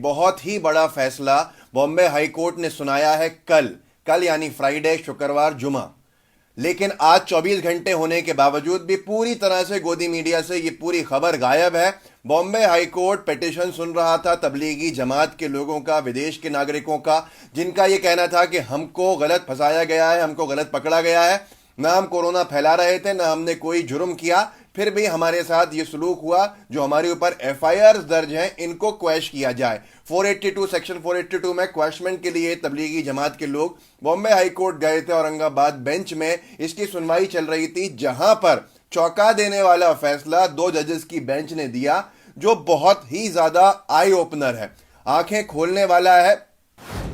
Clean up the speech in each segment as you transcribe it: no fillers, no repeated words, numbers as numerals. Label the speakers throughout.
Speaker 1: बहुत ही बड़ा फैसला बॉम्बे हाई कोर्ट ने सुनाया है कल कल यानी फ्राइडे, शुक्रवार, जुमा। लेकिन आज 24 घंटे होने के बावजूद भी पूरी तरह से गोदी मीडिया से ये पूरी खबर गायब है। बॉम्बे हाई कोर्ट पिटीशन सुन रहा था तबलीगी जमात के लोगों का, विदेश के नागरिकों का, जिनका ये कहना था कि हमको गलत फंसाया गया है, हमको गलत पकड़ा गया है। ना हम कोरोना फैला रहे थे, ना हमने कोई जुर्म किया, फिर भी हमारे साथ ये सलूक हुआ। जो हमारे ऊपर एफआईआर दर्ज हैं इनको क्वैश किया जाए। 482 सेक्शन 482 में क्वैशमेंट के लिए तबलीगी जमात के लोग बॉम्बे हाई कोर्ट गए थे। औरंगाबाद बेंच में इसकी सुनवाई चल रही थी, जहां पर चौंका देने वाला फैसला 2 जजेस की बेंच ने दिया, जो बहुत ही ज्यादा आई ओपनर है, आंखें खोलने वाला है।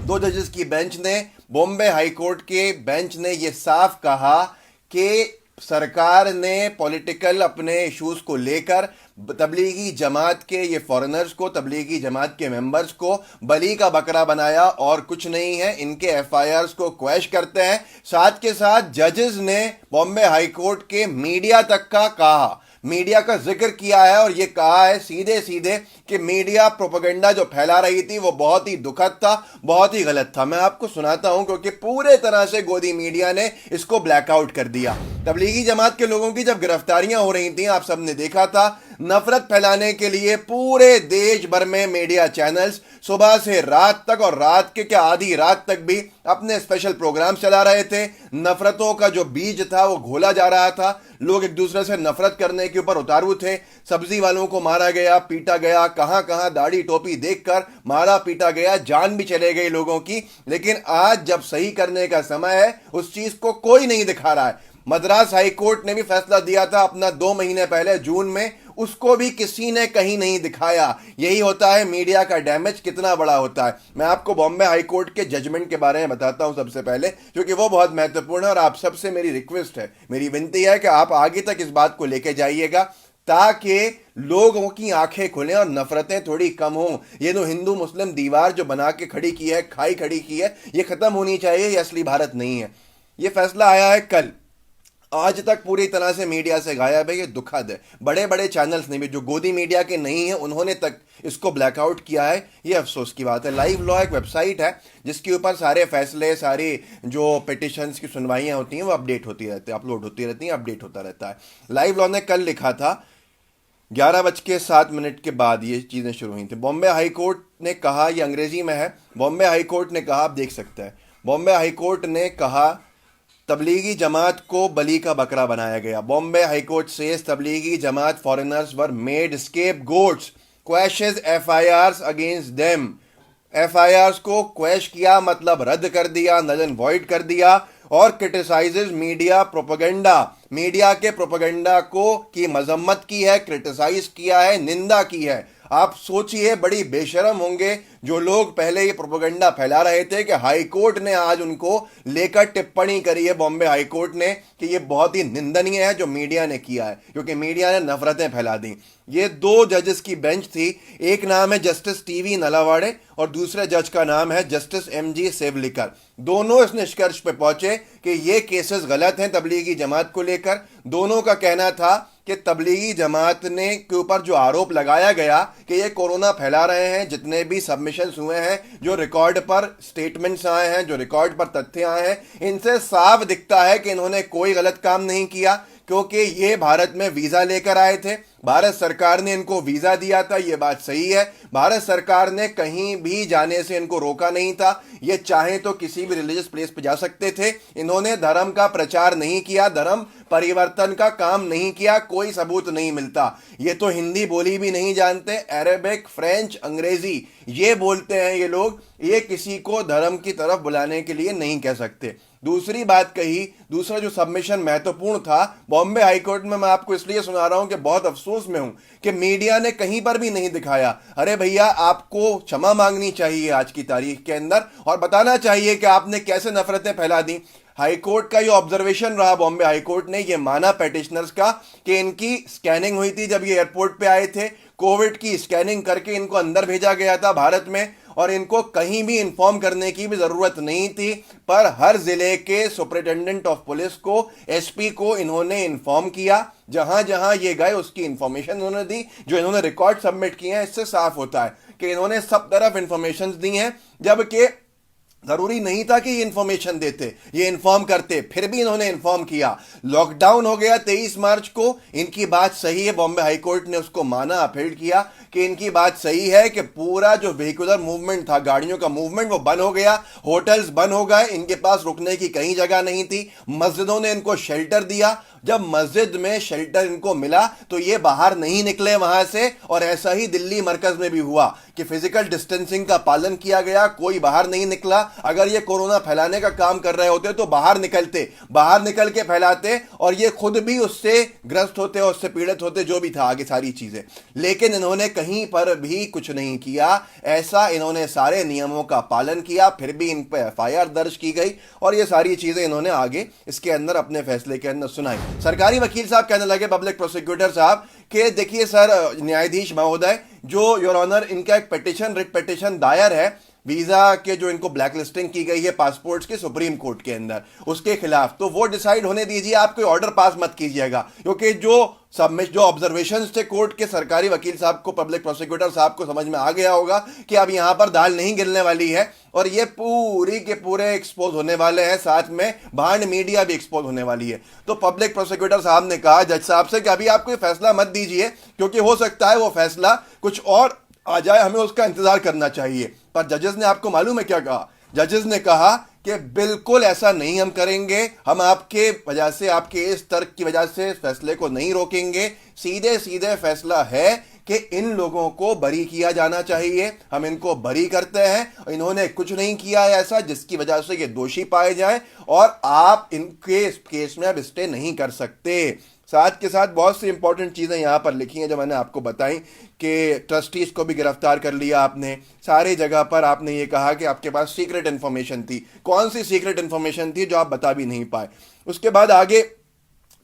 Speaker 1: 2 जजेस की बेंच ने, बॉम्बे हाई कोर्ट के बेंच ने यह साफ कहा कि सरकार ने पॉलिटिकल अपने इश्यूज को लेकर तबलीगी जमात के ये फॉरेनर्स को, तबलीगी जमात के मेंबर्स को बलि का बकरा बनाया और कुछ नहीं है। इनके एफआईआर्स को क्वैश करते हैं। साथ के साथ जजेस ने बॉम्बे हाई कोर्ट के मीडिया तक का कहा, मीडिया का जिक्र किया है और यह कहा है सीधे सीधे कि मीडिया प्रोपेगेंडा जो फैला रही थी वो बहुत ही दुखद था, बहुत ही गलत था। मैं आपको सुनाता हूं, क्योंकि पूरे तरह से गोदी मीडिया ने इसको ब्लैकआउट कर दिया। तबलीगी जमात के लोगों की जब गिरफ्तारियां हो रही थी, आप सबने देखा था, नफरत फैलाने के लिए पूरे देश भर में मीडिया चैनल्स सुबह से रात तक और रात के क्या आधी रात तक भी अपने स्पेशल प्रोग्राम चला रहे थे। नफरतों का जो बीज था वो घोला जा रहा था। लोग एक दूसरे से नफरत करने के ऊपर उतारू थे। सब्जी वालों को मारा गया, पीटा गया, कहां कहां दाढ़ी टोपी देखकर मारा पीटा गया, जान भी चले गई लोगों की। लेकिन आज जब सही करने का समय है, उस चीज को कोई नहीं दिखा रहा है। मद्रास हाई कोर्ट ने भी फैसला दिया था अपना 2 महीने पहले, जून में, उसको भी किसी ने कहीं नहीं दिखाया। यही होता है मीडिया का डैमेज कितना बड़ा होता है। मैं आपको बॉम्बे हाई कोर्ट के जजमेंट के बारे में बताता हूं सबसे पहले, क्योंकि वो बहुत महत्वपूर्ण है। और आप सबसे मेरी रिक्वेस्ट है, मेरी विनती है कि आप आगे तक इस बात को लेके जाइएगा, ताकि लोगों की आंखें खुलें और नफरतें थोड़ी कम हों। ये जो हिंदू मुस्लिम दीवार जो बना के खड़ी की है, खाई खड़ी की है, ये खत्म होनी चाहिए। ये असली भारत नहीं है। ये फैसला आया है कल, आज तक पूरी तरह से मीडिया से गायब है। ये दुखद है। बड़े बड़े चैनल्स ने भी, जो गोदी मीडिया के नहीं है, उन्होंने तक इसको ब्लैकआउट किया है। ये अफसोस की बात है। लाइव लॉ एक वेबसाइट है जिसके ऊपर सारे फैसले, सारी जो पिटिशंस की सुनवाइयां होती हैं वो अपडेट होती रहती है, अपलोड होती रहती हैं, अपडेट होता रहता है। लाइव लॉ ने कल लिखा था 11:07 के बाद ये चीज़ें शुरू हुई थी। बॉम्बे हाई कोर्ट ने कहा, ये अंग्रेजी में है, बॉम्बे हाई कोर्ट ने कहा, आप देख सकते हैं, बॉम्बे हाई कोर्ट ने कहा तबलीगी जमात को बलि का बकरा बनाया गया। Bombay high court says Tablighi Jamaat foreigners were made scapegoats, quashes FIRs against them. FIRs को क्वैश किया मतलब रद्द कर दिया, नल एंड वॉइड कर दिया। और क्रिटिसाइजेज मीडिया प्रोपेगेंडा, मीडिया के प्रोपेगेंडा को की मजम्मत की है, क्रिटिसाइज किया है, निंदा की है। आप सोचिए, बड़ी बेशरम होंगे जो लोग पहले ये प्रोपेगेंडा फैला रहे थे कि हाई कोर्ट ने आज उनको लेकर टिप्पणी करी है, बॉम्बे हाई कोर्ट ने, कि ये बहुत ही निंदनीय है जो मीडिया ने किया है, क्योंकि मीडिया ने नफरतें फैला दी। ये 2 जजेस की बेंच थी। एक नाम है जस्टिस टीवी नलावाड़े और दूसरे जज का नाम है जस्टिस एमजी सेवलिकर। दोनों इस निष्कर्ष पे पहुंचे कि ये केसेस गलत हैं तबलीगी जमात को लेकर। दोनों का कहना था कि तबलीगी जमात ने के ऊपर जो आरोप लगाया गया कि ये कोरोना फैला रहे हैं, जितने भी सबमिशंस हुए हैं, जो रिकॉर्ड पर स्टेटमेंट्स आए हैं, जो रिकॉर्ड पर तथ्य आए हैं, इनसे साफ दिखता है कि इन्होंने कोई गलत काम नहीं किया, क्योंकि ये भारत में वीजा लेकर आए थे। भारत सरकार ने इनको वीजा दिया था, ये बात सही है। भारत सरकार ने कहीं भी जाने से इनको रोका नहीं था। ये चाहे तो किसी भी रिलीजियस प्लेस पे जा सकते थे। इन्होंने धर्म का प्रचार नहीं किया, धर्म परिवर्तन का काम नहीं किया, कोई सबूत नहीं मिलता। ये तो हिंदी बोली भी नहीं जानते, अरेबिक, फ्रेंच, अंग्रेजी ये बोलते हैं ये लोग। ये किसी को धर्म की तरफ बुलाने के लिए नहीं कह सकते। दूसरी बात कही, दूसरा जो सबमिशन महत्वपूर्ण था बॉम्बे हाईकोर्ट में, मैं आपको इसलिए सुना रहा हूं कि बहुत अफसोस में हूं कि मीडिया ने कहीं पर भी नहीं दिखाया। अरे भैया, आपको क्षमा मांगनी चाहिए आज की तारीख के अंदर और बताना चाहिए कि आपने कैसे नफरतें फैला दी। हाईकोर्ट का ये ऑब्जर्वेशन रहा, बॉम्बे हाईकोर्ट ने ये माना पेटिशनर्स का कि इनकी स्कैनिंग हुई थी जब ये एयरपोर्ट पे आए थे, कोविड की स्कैनिंग करके इनको अंदर भेजा गया था भारत में, और इनको कहीं भी इन्फॉर्म करने की भी जरूरत नहीं थी। पर हर जिले के सुपरिटेंडेंट ऑफ पुलिस को, एसपी को इन्होंने इन्फॉर्म किया। जहां जहां ये गए उसकी इंफॉर्मेशन उन्होंने दी। जो इन्होंने रिकॉर्ड सबमिट किए हैं, इससे साफ होता है कि इन्होंने सब तरफ इंफॉर्मेशन दी हैं, जबकि जरूरी नहीं था कि ये इंफॉर्मेशन देते, ये इन्फॉर्म करते, फिर भी इन्होंने इन्फॉर्म किया। लॉकडाउन हो गया 23 मार्च को, इनकी बात सही है, बॉम्बे हाईकोर्ट ने उसको माना, अपील किया कि इनकी बात सही है कि पूरा जो व्हीकुलर मूवमेंट था, गाड़ियों का मूवमेंट, वो बंद हो गया, होटल्स बंद हो गए, इनके पास रुकने की कहीं जगह नहीं थी, मस्जिदों ने इनको शेल्टर दिया। जब मस्जिद में शेल्टर इनको मिला तो ये बाहर नहीं निकले वहां से, और ऐसा ही दिल्ली मरकज में भी हुआ कि फिजिकल डिस्टेंसिंग का पालन किया गया, कोई बाहर नहीं निकला। अगर ये कोरोना फैलाने का काम कर रहे होते तो बाहर निकलते, बाहर निकल के फैलाते, और ये खुद भी उससे ग्रस्त होते और उससे पीड़ित होते, जो भी था आगे सारी चीजें। लेकिन इन्होंने कहीं पर भी कुछ नहीं किया ऐसा, इन्होंने सारे नियमों का पालन किया, फिर भी इन पर एफआईआर दर्ज की गई, और ये सारी चीजें इन्होंने आगे इसके अंदर अपने फैसले के अंदर सुनाई। सरकारी वकील साहब कहने लगे, पब्लिक प्रोसिक्यूटर साहब, कि देखिए सर न्यायाधीश महोदय, जो योर ऑनर इनका एक पिटीशन, रिट पिटीशन दायर है वीजा के, जो इनको ब्लैकलिस्टिंग की गई है पासपोर्ट्स के सुप्रीम कोर्ट के अंदर, उसके खिलाफ, तो वो डिसाइड होने दीजिए, आप कोई ऑर्डर पास मत कीजिएगा, क्योंकि जो ऑब्जर्वेशंस थे कोर्ट के, सरकारी वकील साहब को, पब्लिक प्रोसिक्यूटर साहब को समझ में आ गया होगा कि अब यहां पर दाल नहीं गिरने वाली है, और ये पूरी के पूरे एक्सपोज होने वाले हैं, साथ में भांड मीडिया भी एक्सपोज होने वाली है। तो पब्लिक प्रोसिक्यूटर साहब ने कहा जज साहब से कि अभी आप कोई फैसला मत दीजिए, क्योंकि हो सकता है वो फैसला कुछ और आ जाए, हमें उसका इंतजार करना चाहिए। पर जजेस ने, आपको मालूम है क्या कहा? जजेस ने कहा कि बिल्कुल ऐसा नहीं हम करेंगे, हम आपके वजह से, आपके इस तर्क की वजह से फैसले को नहीं रोकेंगे, सीधे सीधे फैसला है कि इन लोगों को बरी किया जाना चाहिए, हम इनको बरी करते हैं, इन्होंने कुछ नहीं किया है ऐसा जिसकी वजह से ये दोषी पाए जाएं, और आप इनके केस में अब स्टे नहीं कर सकते। साथ के साथ बहुत सी इंपॉर्टेंट चीज़ें यहाँ पर लिखी हैं जो मैंने आपको बताई, कि ट्रस्टीज को भी गिरफ्तार कर लिया आपने, सारी जगह पर आपने ये कहा कि आपके पास सीक्रेट इंफॉर्मेशन थी। कौन सी सीक्रेट इंफॉर्मेशन थी जो आप बता भी नहीं पाए? उसके बाद आगे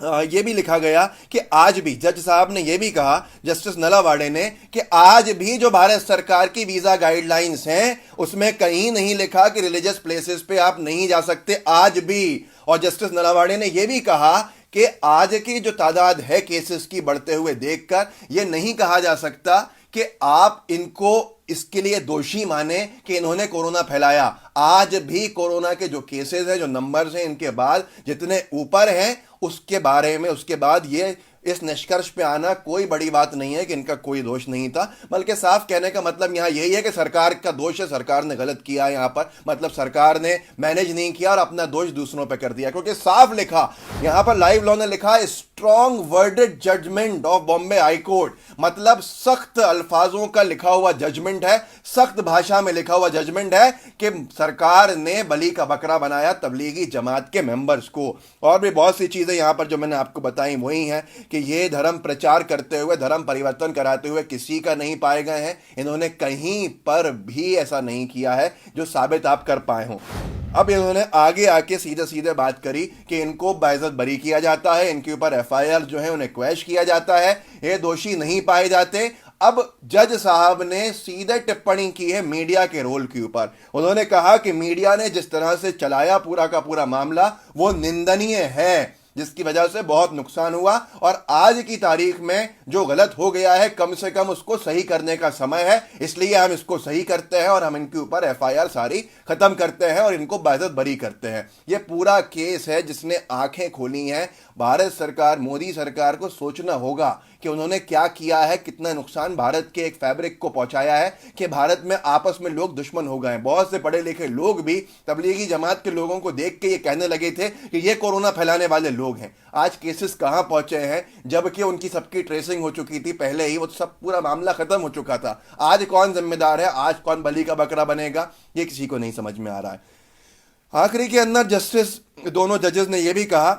Speaker 1: ये भी लिखा गया कि आज भी जज साहब ने ये भी कहा, जस्टिस नलावाड़े ने, कि आज भी जो भारत सरकार की वीजा गाइडलाइंस हैं उसमें कहीं नहीं लिखा कि रिलीजियस प्लेसेस पे आप नहीं जा सकते, आज भी। और जस्टिस नलावाड़े ने यह भी कहा कि आज की जो तादाद है केसेस की बढ़ते हुए देखकर, यह नहीं कहा जा सकता कि आप इनको इसके लिए दोषी माने कि इन्होंने कोरोना फैलाया। आज भी कोरोना के जो केसेस हैं, जो नंबर्स हैं, इनके बाद जितने ऊपर हैं, उसके बारे में, उसके बाद ये इस निष्कर्ष पे आना कोई बड़ी बात नहीं है कि इनका कोई दोष नहीं था, बल्कि साफ कहने का मतलब यहां यही है कि सरकार का दोष है, सरकार ने गलत किया है यहां पर, मतलब सरकार ने मैनेज नहीं किया और अपना दोष दूसरों पे कर दिया। क्योंकि साफ लिखा यहां पर, लाइव लॉ ने लिखा, strong worded judgment of Bombay high court, मतलब सख्त अल्फाजों का लिखा हुआ जजमेंट है, सख्त भाषा में लिखा हुआ जजमेंट है कि सरकार ने बली का बकरा बनाया तबलीगी जमात के मेंबर्स को। और भी बहुत सी चीजें यहां पर जो मैंने आपको बताई वही हैं कि ये धर्म प्रचार करते हुए, धर्म परिवर्तन कराते हुए किसी का नहीं पाए गए हैं, इन्होंने कहीं पर भी ऐसा नहीं किया है जो साबित आप कर पाए हों। अब इन्होंने आगे आके सीधे सीधे बात करी कि इनको बाइज्जत बरी किया जाता है, इनके ऊपर एफआईआर जो है उन्हें क्वैश किया जाता है, ये दोषी नहीं पाए जाते। अब जज साहब ने सीधे टिप्पणी की है मीडिया के रोल के ऊपर। उन्होंने कहा कि मीडिया ने जिस तरह से चलाया पूरा का पूरा मामला, वो निंदनीय है, जिसकी वजह से बहुत नुकसान हुआ, और आज की तारीख में जो गलत हो गया है कम से कम उसको सही करने का समय है, इसलिए हम इसको सही करते हैं और हम इनके ऊपर एफआईआर सारी खत्म करते हैं और इनको बाइज्जत बरी करते हैं। यह पूरा केस है जिसने आंखें खोली हैं। भारत सरकार, मोदी सरकार को सोचना होगा कि उन्होंने क्या किया है, कितना नुकसान भारत के एक फैब्रिक को पहुंचाया है, कि भारत में आपस में लोग दुश्मन हो गए हैं। बहुत से पढ़े लिखे लोग भी तबलीगी जमात के लोगों को देख के ये कहने लगे थे कि ये कोरोना फैलाने वाले लोग हैं। आज केसेस कहां पहुंचे हैं, जबकि उनकी सबकी ट्रेसिंग हो चुकी थी पहले ही, वो सब पूरा मामला खत्म हो चुका था। आज कौन जिम्मेदार है, आज कौन बली का बकरा बनेगा, ये किसी को नहीं समझ में आ रहा है। आखिरी के अंदर जस्टिस, दोनों जजेस ने यह भी कहा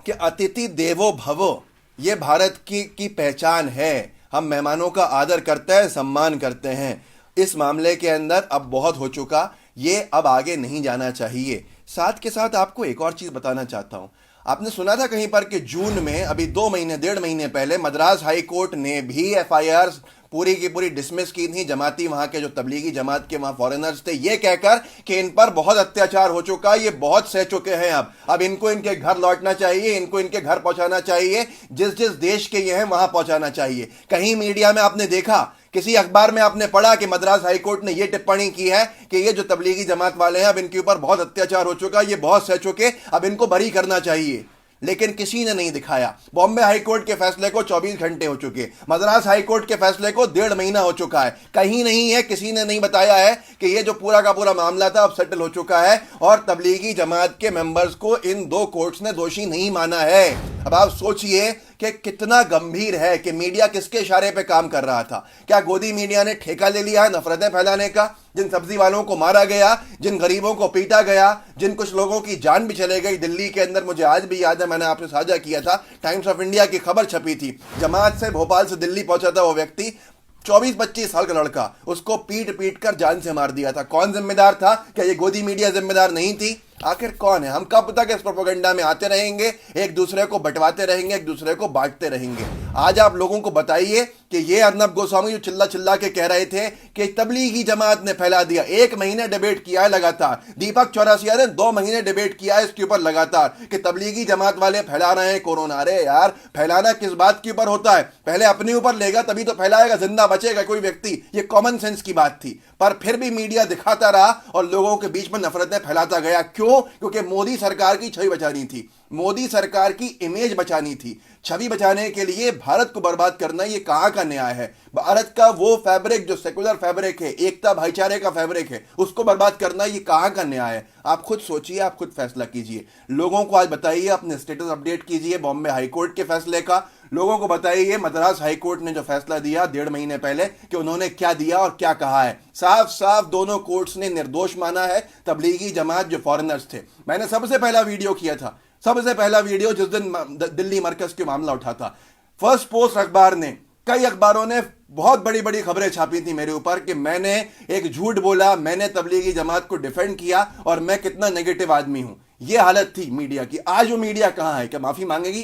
Speaker 1: कि अतिथि देवो भवो, ये भारत की पहचान है, हम मेहमानों का आदर करते हैं, सम्मान करते हैं। इस मामले के अंदर अब बहुत हो चुका, ये अब आगे नहीं जाना चाहिए। साथ के साथ आपको एक और चीज बताना चाहता हूं, आपने सुना था कहीं पर कि जून में, अभी 1.5 महीने पहले, मद्रास हाई कोर्ट ने भी एफआईआर पूरी की पूरी डिसमिस की थी जमाती, वहां के जो तबलीगी जमात के वहां फॉरेनर्स थे, ये कहकर कि इन पर बहुत अत्याचार हो चुका, ये बहुत सह चुके हैं, अब इनको इनके घर लौटना चाहिए, इनको इनके घर पहुंचाना चाहिए, जिस जिस देश के ये हैं वहां पहुंचाना चाहिए। कहीं मीडिया में आपने देखा किसी अखबार में आपने पढ़ा कि मद्रास हाईकोर्ट ने यह टिप्पणी की है कि ये जो तबलीगी जमात वाले हैं अब इनके ऊपर बहुत अत्याचार हो चुका, ये बहुत सह चुके, अब इनको बरी करना चाहिए। लेकिन किसी ने नहीं दिखाया। बॉम्बे हाईकोर्ट के फैसले को 24 घंटे हो चुके, मद्रास हाईकोर्ट के फैसले को 1.5 महीना हो चुका है, कहीं नहीं है, किसी ने नहीं बताया है कि ये जो पूरा का पूरा मामला था अब सेटल हो चुका है और तबलीगी जमात के मेंबर्स को इन 2 कोर्ट्स ने दोषी नहीं माना है। अब आप सोचिए कि कितना गंभीर है कि मीडिया किसके इशारे पे काम कर रहा था। क्या गोदी मीडिया ने ठेका ले लिया है नफरतें फैलाने का? जिन सब्जी वालों को मारा गया, जिन गरीबों को पीटा गया, जिन कुछ लोगों की जान भी चले गई दिल्ली के अंदर, मुझे आज भी याद है, मैंने आपसे साझा किया था, टाइम्स ऑफ इंडिया की खबर छपी थी। जमात से भोपाल से दिल्ली पहुंचा था वो व्यक्ति, 24-25 साल का लड़का, उसको पीट पीट कर जान से मार दिया था। कौन जिम्मेदार था? क्या ये गोदी मीडिया जिम्मेदार नहीं थी? आखिर कौन है? हम कब तक इस प्रोपेगेंडा में आते रहेंगे, एक दूसरे को बंटवाते रहेंगे, एक दूसरे को बांटते रहेंगे? आज आप लोगों को बताइए कि ये अर्नब गोस्वामी जो चिल्ला चिल्ला के कह रहे थे कि तबलीगी जमात ने फैला दिया, 1 महीने डिबेट किया है लगातार, दीपक चौरसिया ने 2 महीने डिबेट किया है इसके ऊपर लगातार कि तबलीगी जमात वाले फैला रहे हैं कोरोना। अरे यार, फैलाना किस बात के ऊपर होता है? पहले अपने ऊपर लेगा तभी तो फैलाएगा, जिंदा बचेगा कोई व्यक्ति। ये कॉमन सेंस की बात थी, पर फिर भी मीडिया दिखाता रहा और लोगों के बीच में नफरतें फैलाता गया। क्यों? क्योंकि मोदी सरकार की छवि बचानी थी, मोदी सरकार की इमेज बचानी थी। छवि बचाने के लिए भारत को बर्बाद करना, ये कहां का न्याय है? भारत का वो फैब्रिक जो सेकुलर फैब्रिक है, एकता भाईचारे का फैब्रिक है, उसको बर्बाद करना, ये कहां का न्याय है? आप खुद सोचिए, आप खुद फैसला कीजिए। लोगों को आज बताइए, अपने स्टेटस अपडेट कीजिए बॉम्बे हाईकोर्ट के फैसले का। लोगों को बताइए मद्रास हाईकोर्ट ने जो फैसला दिया 1.5 महीने पहले, कि उन्होंने क्या दिया और क्या कहा है। साफ साफ दोनों कोर्ट्स ने निर्दोष माना है तबलीगी जमात जो फॉरेनर्स थे। मैंने सबसे पहला वीडियो किया था, सबसे पहला वीडियो जिस दिन दिल्ली मरकज के मामला उठा था। फर्स्ट पोस्ट अखबार ने, कई अखबारों ने बहुत बड़ी बड़ी खबरें छापी थी मेरे ऊपर कि मैंने एक झूठ बोला, मैंने तबलीगी जमात को डिफेंड किया और मैं कितना नेगेटिव आदमी हूं। यह हालत थी मीडिया की। आज वो मीडिया कहां है? क्या माफी मांगेगी?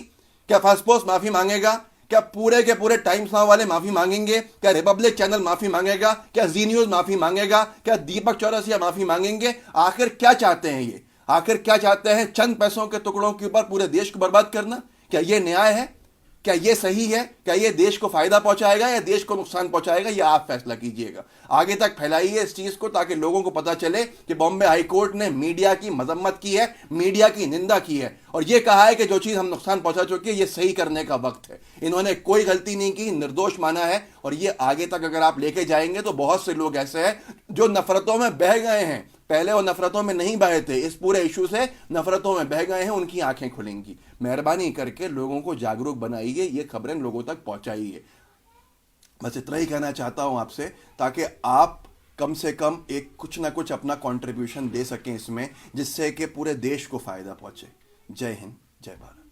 Speaker 1: क्या फर्स्ट पोस्ट माफी मांगेगा? क्या पूरे के पूरे टाइम्स नाउ वाले माफी मांगेंगे? क्या रिपब्लिक चैनल माफी मांगेगा? क्या जी न्यूज माफी मांगेगा? क्या दीपक चौरसिया माफी मांगेंगे? आखिर क्या चाहते हैं ये? आखिर क्या चाहते हैं? चंद पैसों के टुकड़ों के ऊपर पूरे देश को बर्बाद करना? क्या यह न्याय है? क्या यह सही है? क्या यह देश को फायदा पहुंचाएगा या देश को नुकसान पहुंचाएगा? यह आप फैसला कीजिएगा। आगे तक फैलाइए इस चीज को ताकि लोगों को पता चले कि बॉम्बे हाईकोर्ट ने मीडिया की मजम्मत की है, मीडिया की निंदा की है और यह कहा है कि जो चीज हम नुकसान पहुंचा चुके हैं, यह सही करने का वक्त है। इन्होंने कोई गलती नहीं की, निर्दोष माना है और यह आगे तक अगर आप लेके जाएंगे तो बहुत से लोग ऐसे हैं जो नफरतों में बह गए हैं। पहले वो नफरतों में नहीं बहे थे, इस पूरे इशू से नफरतों में बह गए हैं, उनकी आंखें खुलेंगी। मेहरबानी करके लोगों को जागरूक बनाइए, ये खबरें लोगों तक पहुंचाइए। बस इतना ही कहना चाहता हूं आपसे, ताकि आप कम से कम एक कुछ ना कुछ अपना कंट्रीब्यूशन दे सकें इसमें, जिससे कि पूरे देश को फायदा पहुंचे। जय हिंद, जय भारत।